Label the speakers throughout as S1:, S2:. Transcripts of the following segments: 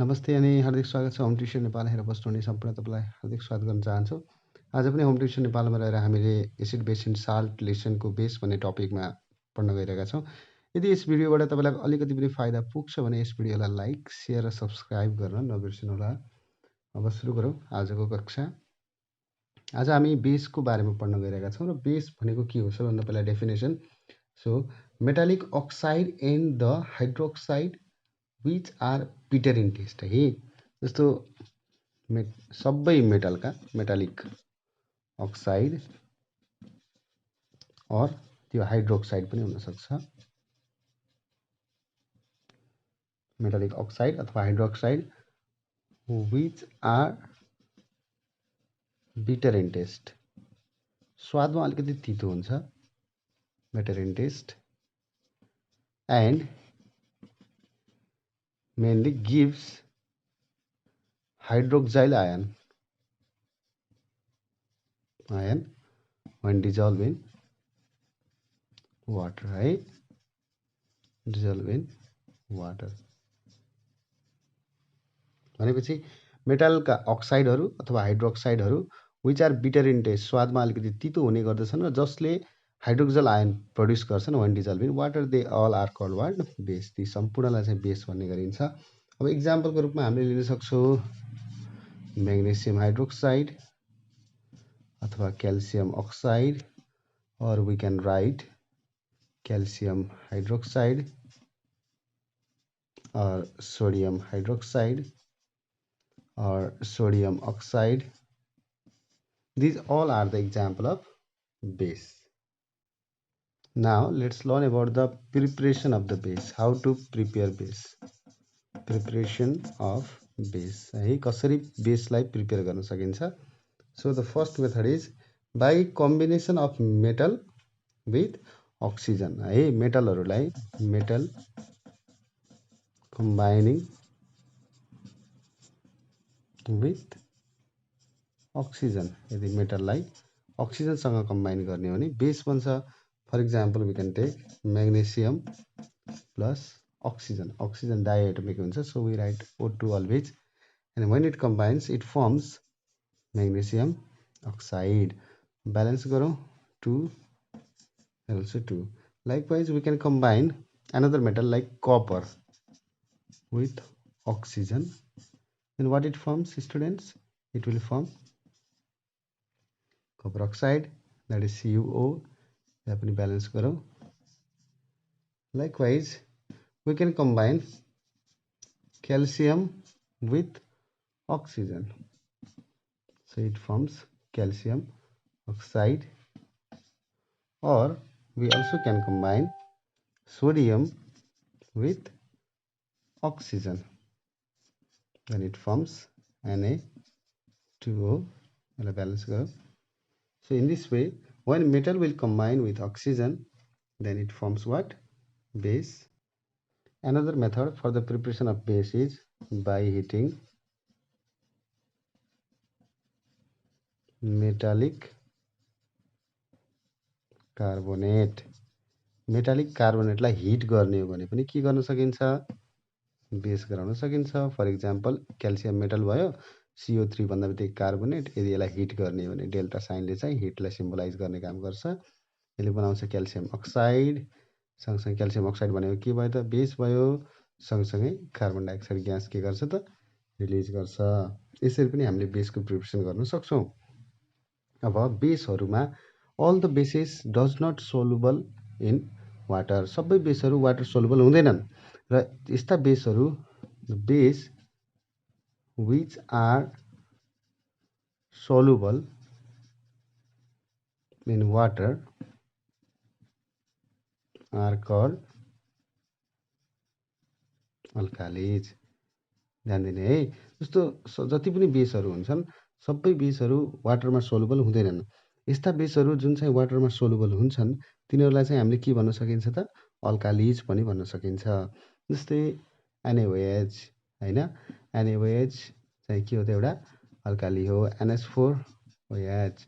S1: नमस्ते अनि हार्दिक स्वागत छ होम ट्युसन नेपाल हेरेर बस्नुहुने सम्पूर्ण तपाईँलाई हार्दिक स्वागत गर्न चाहन्छु। आज पनि होम ट्युसन नेपालमा रहेर हामीले एसिड बेस एन्ड साल्ट रिलेसनको बेस भन्ने टपिकमा पढ्न गइरहेका छौँ। यदि यस भिडियोबाट तपाईँलाई अलिकति पनि फाइदा पुग्छ भने यस भिडियोलाई लाइक सेयर र सब्सक्राइब गर्न नबिर्सिनुहोला। अब सुरु गरौँ आजको कक्षा। आज हामी बेसको बारेमा पढ्न गइरहेका छौँ र बेस भनेको के हो सबभन्दा पहिला definition. So metallic oxide and the hydroxide which are bitter in taste है। जस्तो सबै मेटलका मेटालिक अक्साइड और त्यो हाइड्रोक्साइड पनि हुनसक्छ। मेटालिक अक्साइड अथवा hydroxide which are bitter in taste, स्वादमा अलिकति तितो हुन्छ, bitter in taste, and mainly gives hydroxyl ion when dissolved in water है, dissolved in water भनेपछि मेटलका अक्साइडहरू अथवा हाइड्रोक्साइडहरू which are bitter in taste, स्वादमा अलिकति तितो हुने गर्दछन् र जसले हाइड्रोक्साइल आयन प्रड्युस गर्छन् when dissolved in water they all are called what base. ती सम्पूर्णलाई चाहिँ बेस भन्ने गरिन्छ। अब इक्जाम्पलको रूपमा हामीले लिन सक्छौँ म्याग्नेसियम हाइड्रोक्साइड अथवा calcium oxide, or we can write calcium hydroxide or sodium hydroxide or sodium oxide. These all are the example of base. Now let's learn about the preparation of the base. How to prepare base. Preparation of base है, कसरी बेसलाई prepare गर्न सकिन्छ। So the first method is by combination of metal with oxygen है। मेटलहरूलाई metal combining with oxygen, यदि मेटललाई अक्सिजनसँग combine गर्ने हो भने base बन्छ। For example we can take magnesium plus oxygen, oxygen diatomic हुन्छ, so we write O2 always, and when it combines it forms magnesium oxide. Balance गरौँ 2 and also 2. Likewise we can combine another metal like copper with oxygen, and what it forms, students? It will form copper oxide, that is CuO. पनि balance गरौँ। Likewise we can combine calcium with oxygen, so it forms calcium oxide, or we also can combine sodium with oxygen, then it forms Na2O. Balance गरौँ। So in this way, when metal will combine with oxygen, then it forms what? Base. Another method for the preparation of base is by heating metallic carbonate. Metallic कार्बोनेटलाई heat गर्ने हो भने पनि के गर्न सकिन्छ? Base गराउन सकिन्छ। फर इक्जाम्पल क्याल्सियम मेटल भयो, CO3 भन्दा बित्तिकै कार्बोनेट, यदि यसलाई हिट गर्ने हो भने डेल्टा साइनले चाहिँ हिटलाई सिम्बलाइज गर्ने काम गर्छ। यसले बनाउँछ क्याल्सियम अक्साइड। सँगसँगै क्याल्सियम अक्साइड भनेको के भयो त? बेस भयो। सँगसँगै कार्बन डाइअक्साइड ग्यास के गर्छ त? रिलिज गर्छ। यसरी पनि हामीले बेसको प्रिपरेसन गर्न सक्छौँ। अब बेसहरूमा all the bases does not soluble in water, सबै बेसहरू वाटर सोलुबल हुँदैनन् र यस्ता बेसहरू base which are soluble in water are called alkalis. ध्यान दिने है, जस्तो जति पनि बेसहरू हुन्छन् सबै बेसहरू वाटरमा सोलुबल हुँदैनन्। यस्ता बेसहरू जुन चाहिँ वाटरमा सोलुबल हुन्छन् तिनीहरूलाई चाहिँ हामीले के भन्न सकिन्छ त? अल्कालिज पनि भन्न सकिन्छ। जस्तै NaOH हैन, NaOH चाहिँ के हो त? एउटा अल्काली हो। NH4OH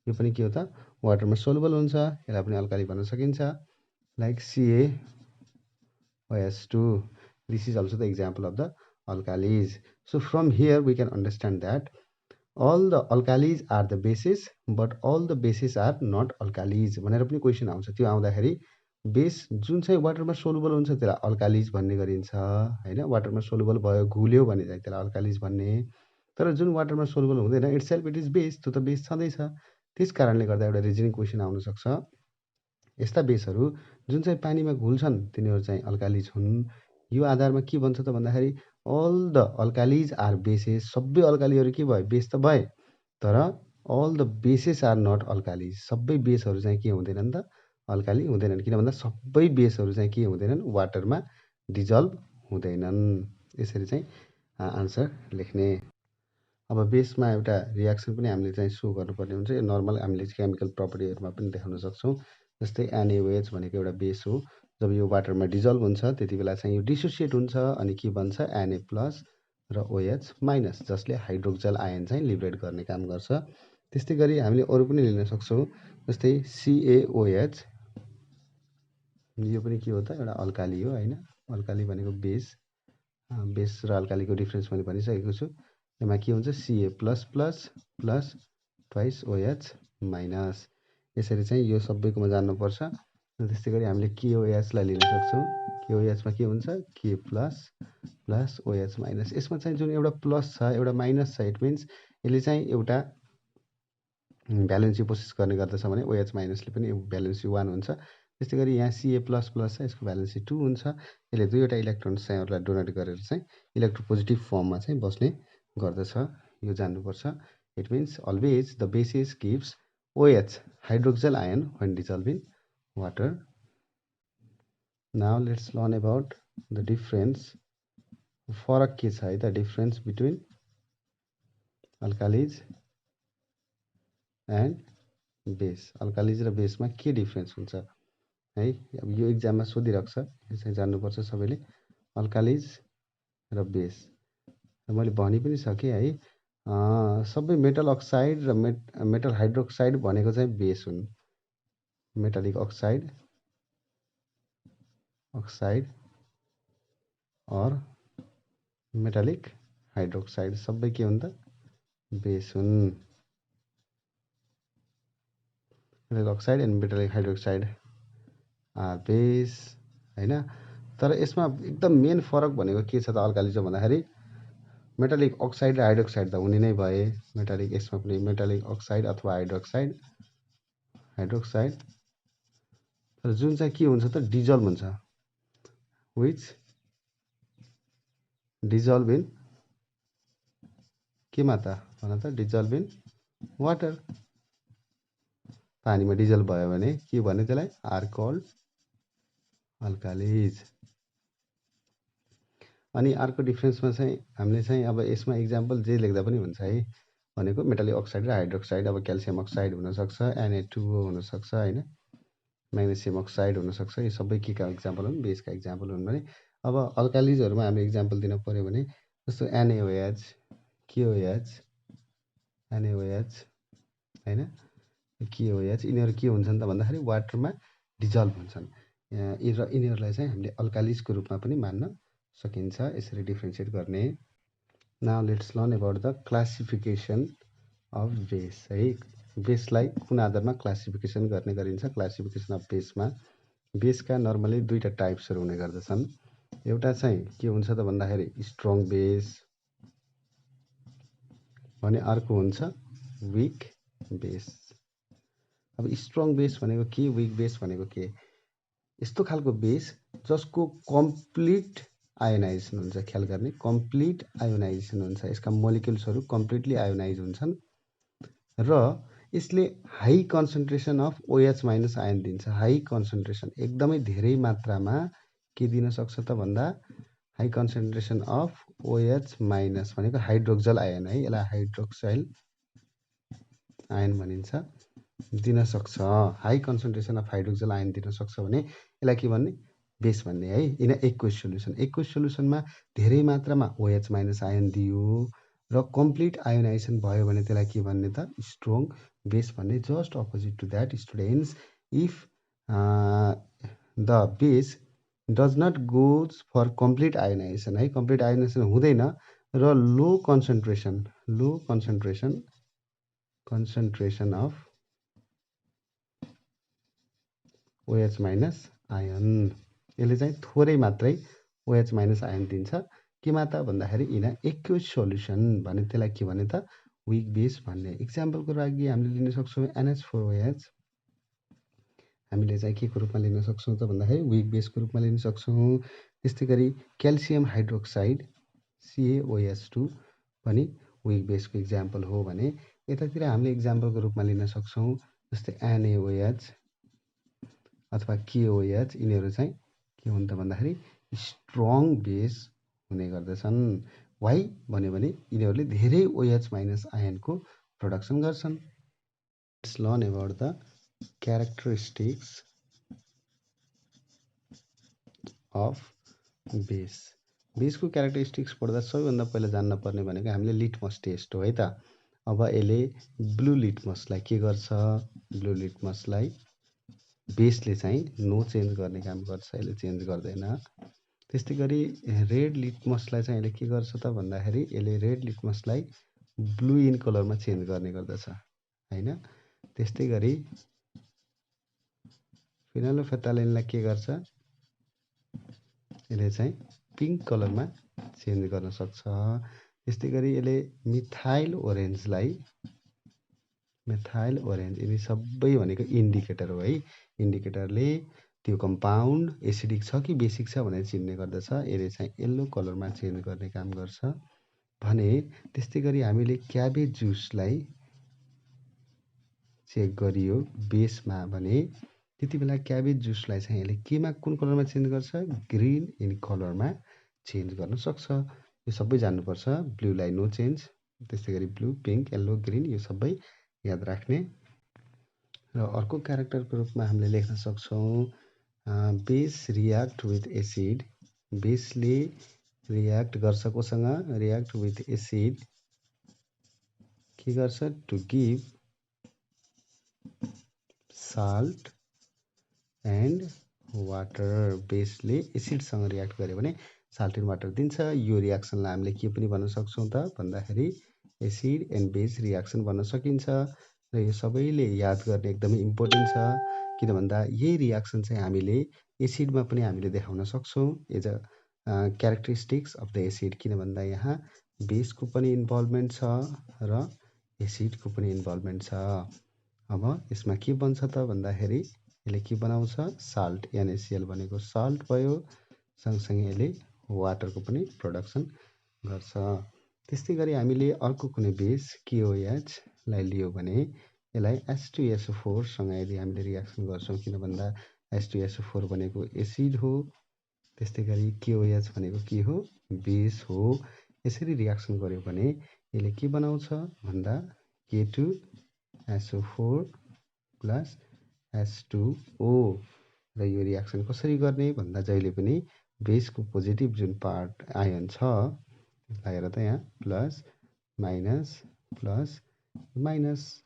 S1: यो पनि के हो त? वाटरमा सोलुबल हुन्छ, यसलाई पनि अल्काली भन्न सकिन्छ। Like CaOH2, this is also the example of the alkalis. So from here we can understand that all the alkalis are the bases but all the bases are not alkalis भनेर पनि question आउँछ। त्यो आउँदाखेरि base जुन चाहिँ वाटरमा soluble हुन्छ त्यसलाई alkalis भन्ने गरिन्छ हैन। वाटरमा सोलुबल भयो घुल्यो भने चाहिँ त्यसलाई अल्कालिज भन्ने। तर जुन वाटरमा सोलुबल हुँदैन इट्सेल्फ इट इज बेस, त्यो त बेस छँदैछ। त्यस कारणले गर्दा एउटा रिजनिङ क्वेसन आउन सक्छ, यस्ता बेसहरू जुन चाहिँ पानीमा घुल्छन् तिनीहरू चाहिँ अल्कालिज हुन्। यो आधारमा के भन्छ त भन्दाखेरि all the alkalis are bases, सबै अल्कालीहरू के भयो बेस त भए, तर all the bases are not alkalis, सबै बेसहरू चाहिँ के हुँदैनन् त अल्काली हुँदैनन्। किन भन्दा सबै बेसहरू चाहिँ के हुँदैनन् वाटरमा डिजल्भ हुँदैनन्। यसरी चाहिँ आन्सर लेख्ने। अब बेसमा एउटा रियाक्सन पनि हामीले चाहिँ सो गर्नुपर्ने हुन्छ। यो नर्मल हामीले केमिकल प्रपर्टीहरूमा पनि देखाउन सक्छौँ। जस्तै NaOH भनेको एउटा बेस हो। जब यो वाटरमा डिजल्भ हुन्छ त्यति बेला चाहिँ यो डिसोसिएट हुन्छ अनि के बन्छ Na प्लस र OH माइनस, जसले हाइड्रोक्सल आयन चाहिँ लिबरेट गर्ने काम गर्छ। त्यस्तै गरी हामीले अरू पनि लिन सक्छौँ, जस्तै CaOH, यो पनि के हो त एउटा अल्काली हो हैन। अल्काली भनेको बेस, बेस र अल्कालीको डिफ्रेन्स मैले भनिसकेको छु। यसमा के हुन्छ Ca plus plus plus twice OH minus. यसरी चाहिँ यो सबैकोमा जान्नुपर्छ। त्यस्तै गरी हामीले KOH लाई लिन सक्छौँ। KOH मा के हुन्छ K plus plus OH minus. यसमा चाहिँ जुन एउटा प्लस छ एउटा माइनस छ, इट मिन्स यसले चाहिँ एउटा भ्यालेन्सी प्रोसेस गर्ने गर्दछ भने OH माइनसले पनि भ्यालेन्सी 1 हुन्छ। त्यस्तै गरी यहाँ Ca प्लस प्लस छ, यसको भ्यालेन्सी 2 हुन्छ। यसले दुईवटा इलेक्ट्रोन्स चाहिँ अरूलाई डोनेट गरेर चाहिँ इलेक्ट्रोपोजिटिभ फर्ममा चाहिँ बस्ने गर्दछ। यो जान्नुपर्छ। It means always the basis gives OH hydroxyl ion when dissolve in water. Now let's learn about the difference. फरक के छ है त difference between alkalis and base. Alkalis र बेसमा के डिफरेन्स हुन्छ है। अब यो इक्जाममा सोधिरहेको छ, यो चाहिँ जान्नुपर्छ सबैले। अल्कालिज र बेस मैले भनि पनि सकेँ है। सबै मेटल अक्साइड र मेटल हाइड्रोक्साइड भनेको चाहिँ बेस हुन्। मेटालिक अक्साइड और मेटालिक हाइड्रोक्साइड सबै के हुन् त बेस हुन्। Metal oxide and metallic hydroxide are base हैन। तर यसमा एकदम मेन फरक भनेको के छ त अल्कालिज भन्दाखेरि मेटालिक अक्साइड र हाइड्रोक्साइड त हुने नै भए। मेटालिक यसमा पनि मेटालिक अक्साइड अथवा हाइड्रोक्साइड तर जुन चाहिँ के हुन्छ त डिजल्भ हुन्छ, विच डिजल्भ इन केमा त भन त डिजल्भ इन वाटर। पानीमा डिजल्भ भयो भने के भन्ने त्यसलाई आर कल्ड अल्कालिज। अनि अर्को डिफ्रेन्समा चाहिँ हामीले चाहिँ अब यसमा इक्जाम्पल जे लेख्दा पनि हुन्छ है। भनेको मेटालिक अक्साइड र हाइड्रोक्साइड, अब क्याल्सियम अक्साइड हुनसक्छ, Na2O हुनसक्छ होइन, म्याग्नेसियम अक्साइड हुनसक्छ। यो सबै के का इक्जाम्पल हुन् बेसका इक्जाम्पल हुन् भने। अब अल्कालिजहरूमा हामीले इक्जाम्पल दिन पऱ्यो भने जस्तो NaOH, KOH, NaOH होइन, KOH यिनीहरू के हुन्छन् त भन्दाखेरि वाटरमा डिजल्भ हुन्छन् र यिनीहरूलाई चाहिँ हामीले अल्कालिजको रूपमा पनि मान्न सकिन्छ। यसरी डिफ्रेन्सिएट गर्ने। Now let's learn about the classification of base है। बेसलाई कुन आधारमा क्लासिफिकेसन गर्ने गरिन्छ। क्लासिफिकेसन अफ बेसमा बेसका नर्मली दुईवटा टाइप्सहरू हुने गर्दछन्। एउटा चाहिँ के हुन्छ त भन्दाखेरि स्ट्रङ बेस भने, अर्को हुन्छ विक बेस। अब स्ट्रङ बेस भनेको के, विक बेस भनेको के, यस्तो खालको बेस जसको कम्प्लिट आयोनाइजेसन हुन्छ। ख्याल गर्ने कम्प्लिट आयोनाइजेसन हुन्छ, यसका मोलिक्युल्सहरू कम्प्लिटली आयोनाइज हुन्छन् र यसले high concentration of OH minus ion दिन्छ। हाई कन्सन्ट्रेसन एकदमै धेरै मात्रामा के दिन सक्छ त भन्दा high concentration of OH minus भनेको हाइड्रोक्सल आयन है, यसलाई हाइड्रोक्साइल आयन भनिन्छ, दिन सक्छ। High concentration of hydroxyl ion दिन सक्छ भने यसलाई के भन्ने बेस भन्ने है। इन एक्वेस सोल्युसन, एक्वेस सोल्युसनमा धेरै मात्रामा OH माइनस आयन दियो र कम्प्लिट आयोनाइजेसन भयो भने त्यसलाई के भन्ने त स्ट्रङ बेस भन्ने। Just opposite to that students, if the base does not goes for complete ionisation है, कम्प्लिट आयोनाइजेसन हुँदैन र low concentration of OH minus ion, यसले चाहिँ थोरै मात्रै OH माइनस आयन दिन्छ। केमा त भन्दाखेरि इन एक्युज सोल्युसन भने त्यसलाई के भने त विक बेस भन्ने। इक्जाम्पलको लागि हामीले लिन सक्छौँ NH4OH, हामीले चाहिँ के को रूपमा लिन सक्छौँ त भन्दाखेरि विक बेसको रूपमा लिन सक्छौँ। त्यस्तै गरी क्याल्सियम हाइड्रोक्साइड CaOH2 पनि विक बेसको इक्जाम्पल हो भने यतातिर हामीले इक्जाम्पलको रूपमा लिन सक्छौँ जस्तै NaOH अथवा KOH, यिनीहरू चाहिँ के हुन् त भन्दाखेरि स्ट्रङ बेस हुने गर्दछन्। वाइ भन्यो भने यिनीहरूले धेरै OH माइनस आयनको प्रोडक्सन गर्छन्। Let's learn about the characteristics of base. बेसको क्यारेक्टरिस्टिक्स पढ्दा सबैभन्दा पहिला जान्न पर्ने भनेको हामीले लिटमस टेस्ट हो है त। अब यसले ब्लू लिटमसलाई के गर्छ, ब्लू लिटमसलाई बेसले चाहिँ नो चेन्ज गर्ने काम गर्छ, यसले चेन्ज गर्दैन। त्यस्तै गरी रेड लिटमसलाई चाहिँ यसले के गर्छ त भन्दाखेरि यसले रेड लिटमसलाई ब्लू इन कलरमा चेन्ज गर्ने गर्दछ हैन। त्यस्तै गरी फिनाइलोफेथालेनलाई के गर्छ, यसले चाहिँ पिङ्क कलरमा चेन्ज गर्न सक्छ। त्यस्तै गरी यसले मिथाइल ओरेन्ज यिनी सबै भनेको इन्डिकेटर हो है। इन्डिकेटरले त्यो कम्पाउन्ड एसिडिक छ कि बेसिक छ भनेर चिन्ने गर्दछ। यसले चाहिँ येल्लो कलरमा चेन्ज गर्ने काम गर्छ भने। त्यस्तै गरी हामीले क्याबेज जुसलाई चेक गरियो बेसमा भने त्यति बेला क्याबेज जुसलाई चाहिँ यसले केमा कुन कलरमा चेन्ज गर्छ, ग्रिन इन कलरमा चेन्ज गर्न सक्छ। यो सबै जान्नुपर्छ। ब्लूलाई नो चेन्ज, त्यस्तै गरी ब्लू, पिङ्क, येल्लो, ग्रिन यो सबै याद राख्ने। र अर्को क्यारेक्टरको रूपमा हामीले लेख्न सक्छौँ बेस रियाक्ट विथ एसिड। बेसले रियाक्ट गर्छ कोसँग, रियाक्ट विथ एसिड के गर्छ to give salt and water. बेसले एसिडसँग रियाक्ट गर्यो भने साल्ट एन्ड वाटर दिन्छ। यो रियाक्सनलाई हामीले के पनि भन्न सक्छौँ त भन्दाखेरि एसिड एन्ड बेस रियाक्सन भन्न सकिन्छ। र यो सबैले याद गर्ने एकदमै इम्पोर्टेन्ट छ, किन भन्दा यही रियाक्सन चाहिँ हामीले एसिडमा पनि हामीले देखाउन सक्छौँ as a characteristics of the acid. किन भन्दा यहाँ बेसको पनि इन्भल्भमेन्ट छ र एसिडको पनि इन्भल्भमेन्ट छ। अब यसमा के बन्छ त भन्दाखेरि यसले के बनाउँछ, साल्ट, NaCl भनेको साल्ट भयो, सँगसँगै यसले वाटरको पनि प्रोडक्सन गर्छ। त्यस्तै गरी हामीले अर्को कुनै बेस KOH लाई लियो भने यसलाई H2SO4 सँग यदि हामीले रियाक्सन गर्छौँ, किन भन्दा H2SO4 भनेको एसिड हो, त्यस्तै गरी KOH भनेको के हो, बेस हो। यसरी रियाक्सन गर्यो भने यसले के बनाउँछ भन्दा K2SO4 प्लस H2O। र यो रियाक्सन कसरी गर्ने भन्दा जहिले पनि बेसको पोजिटिभ जुन पार्ट आयन छ लगाएर त यहाँ प्लस माइनस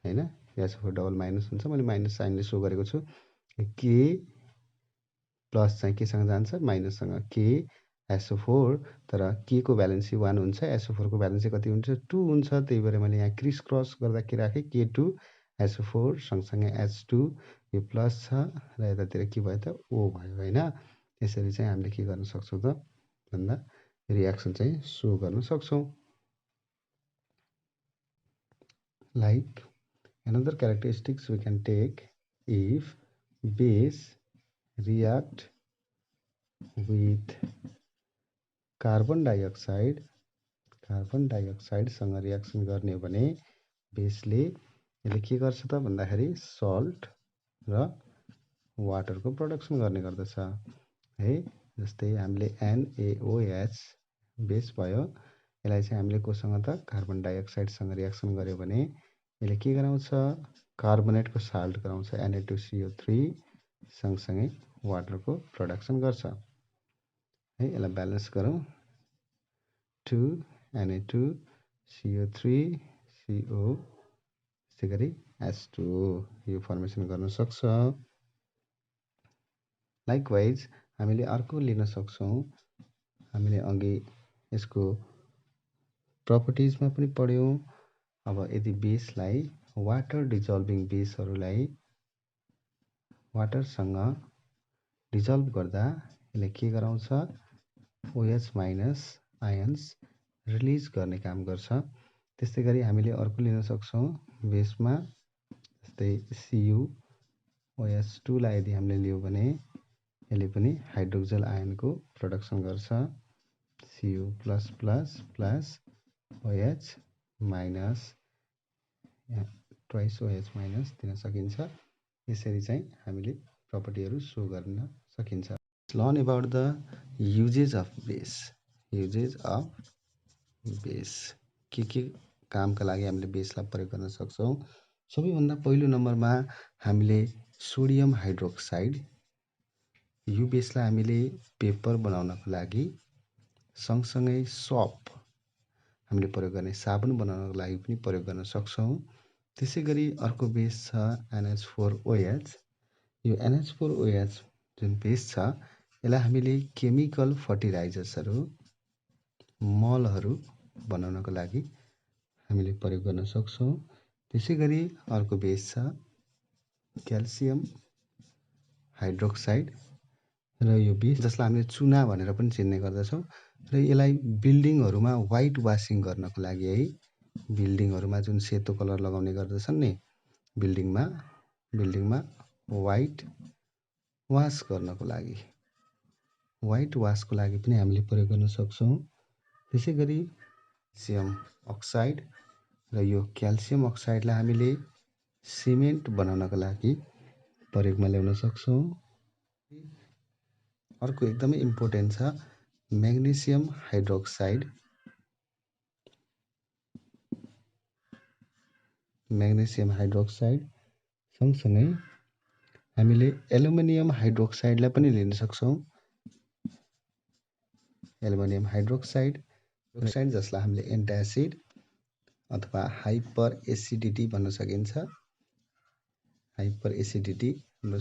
S1: हैन, SO4 डबल माइनस हुन्छ, मैले माइनस साइनले सो गरेको छु। के प्लस चाहिँ केसँग जान्छ, माइनससँग। के SO4 तर के को भ्यालेन्सी 1 हुन्छ, SO4 को भ्यालेन्सी कति हुन्छ 2 हुन्छ। त्यही भएर मैले यहाँ क्रिस क्रस गर्दा के राखेँ, K2SO4 सँगसँगै H2 यो प्लस छ र यतातिर के भयो त O भयो हैन। यसरी चाहिँ हामीले के गर्न सक्छौँ त भन्दा रियाक्सन चाहिँ सो गर्न सक्छौँ। Like another characteristics we can take, if base react with carbon डाइअक्साइडसँग रियाक्सन गर्ने हो भने बेसले यसले के गर्छ त भन्दाखेरि सल्ट र वाटरको प्रोडक्सन गर्ने गर्दछ है। जस्तै हामीले NaOH बेस भयो, यसलाई चाहिँ हामीले कोसँग त कार्बन डाइअक्साइडसँग रियाक्सन गर्यो भने यसले के गराउँछ, कार्बोनेटको साल्ट गराउँछ Na2CO3 सँगसँगै वाटरको प्रोडक्सन गर्छ है। यसलाई ब्यालेन्स गरौँ, 2 Na2CO3 CO त्यसै गरी H2O यो फर्मेसन गर्न सक्छ। लाइकवाइज हामीले अर्को लिन सक्छौँ। हामीले अघि यसको प्रपर्टिजमा पनि पढ्यौँ। अब यदि बेसलाई वाटर डिजल्भिङ बेसहरूलाई वाटरसँग डिजल्भ गर्दा यसले के गराउँछ? OH माइनस आयन्स रिलिज गर्ने काम गर्छ। त्यस्तै गरी हामीले अर्को लिन सक्छौँ बेसमा, जस्तै CuOH2 लाई यदि हामीले लियौँ भने यसले पनि हाइड्रोक्सिल आयनको प्रोडक्सन गर्छ। Cu plus plus plus OH minus twice OH minus दिन सकिन्छ। यसरी चाहिँ हामीले प्रपर्टीहरू सो गर्न सकिन्छ। Learn about the usages of base. Usages of base के कामका लागि हामीले बेसलाई प्रयोग गर्न सक्छौँ? सबैभन्दा पहिलो नम्बरमा हामीले सोडियम हाइड्रोक्साइड, यो बेसलाई हामीले पेपर बनाउनको लागि, सँगसँगै सप हामीले प्रयोग गर्ने साबुन बनाउनको लागि पनि प्रयोग गर्न सक्छौँ। त्यसै गरी अर्को बेस छ NH4OH। यो NH4OH जुन बेस छ यसलाई हामीले केमिकल फर्टिलाइजर्सहरू, मलहरू बनाउनको लागि हामीले प्रयोग गर्न सक्छौँ। त्यसै गरी अर्को बेस छ क्याल्सियम हाइड्रोक्साइड, र यो बेस जसलाई हामीले चुना भनेर पनि चिन्ने गर्दछौँ, र यसलाई बिल्डिङहरूमा वाइट वासिङ गर्नको लागि है, बिल्डिङहरूमा जुन सेतो कलर लगाउने गर्दछन् नि, बिल्डिङमा वाइट वास गर्नको लागि, वाइट वासको लागि पनि हामीले प्रयोग गर्न सक्छौँ। त्यसै गरी क्याल्सियम अक्साइड, र यो क्याल्सियम अक्साइडलाई हामीले सिमेन्ट बनाउनको लागि प्रयोगमा ल्याउन सक्छौँ। अर्को एकदमै इम्पोर्टेन्ट छ म्याग्नेसियम हाइड्रोक्साइड। म्याग्नेसियम हाइड्रोक्साइड सँगसँगै हामीले एल्युमिनियम हाइड्रोक्साइडलाई पनि लिन सक्छौँ। एल्युमिनियम हाइड्रोक्साइड जसलाई हामीले एन्टासिड अथवा हाइपर एसिडिटी भन्न सकिन्छ। हाइपर एसिडिटी, हाम्रो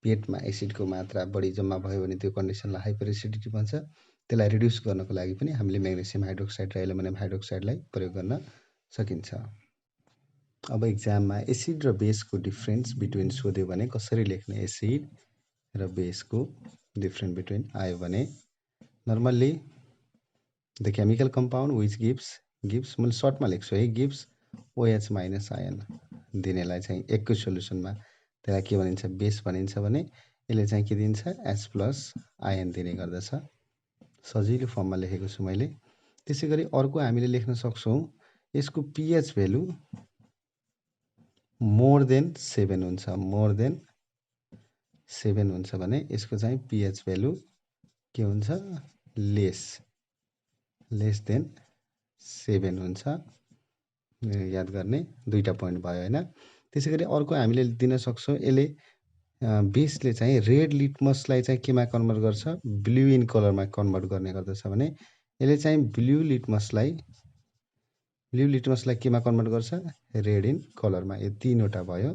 S1: पेटमा एसिडको मात्रा बढी जम्मा भयो भने त्यो कन्डिसनलाई हाइपर एसिडिटी भन्छ। त्यसलाई रिड्युस गर्नको लागि पनि हामीले म्याग्नेसियम हाइड्रोक्साइड र एल्युमिनियम हाइड्रोक्साइडलाई प्रयोग गर्न सकिन्छ। अब इक्जाममा एसिड र बेसको डिफ्रेन्स बिट्विन सोध्यो भने कसरी लेख्ने? एसिड र बेसको डिफ्रेन्स बिट्विन आयो भने normally the chemical compound which gives मैले सर्टमा लेख्छु है, गिव्स OH माइनस आयन दिनेलाई चाहिँ एकको सोल्युसनमा त्यसलाई के भनिन्छ? बेस भनिन्छ भने यसले चाहिँ के दिन्छ? H प्लस आयन दिने गर्दछ। सजिलो फर्ममा लेखेको छु मैले। त्यसै गरी अर्को हामीले लेख्न सक्छौँ यसको pH भेल्यु मोर देन 7 हुन्छ। मोर देन 7 हुन्छ भने यसको चाहिँ pH भेल्यु के हुन्छ? लेस देन 7 हुन्छ। याद गर्ने दुईटा पोइन्ट भयो हैन। त्यसै गरी अर्को हामीले दिन सक्छौँ, यसले बेसले चाहिँ रेड लिटमसलाई चाहिँ केमा कन्भर्ट गर्छ? ब्लू इन कलरमा कन्भर्ट गर्ने गर्दछ भने यसले चाहिँ ब्लू लिटमसलाई केमा कन्भर्ट गर्छ? रेड इन कलरमा। यो तीनवटा भयो।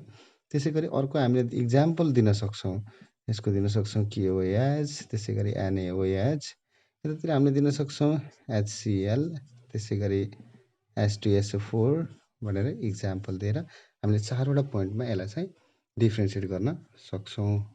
S1: त्यसै गरी अर्को हामीले इक्जाम्पल दिन सक्छौँ। यसको दिन सक्छौँ KOH, त्यसै गरी NaOH, यतातिर हामीले दिन सक्छौँ HCl, त्यसै गरी H2SO4 भनेर इक्जाम्पल दिएर हामीले चारवटा पोइन्टमा यसलाई चाहिँ डिफ्रेन्सिएट गर्न सक्छौँ।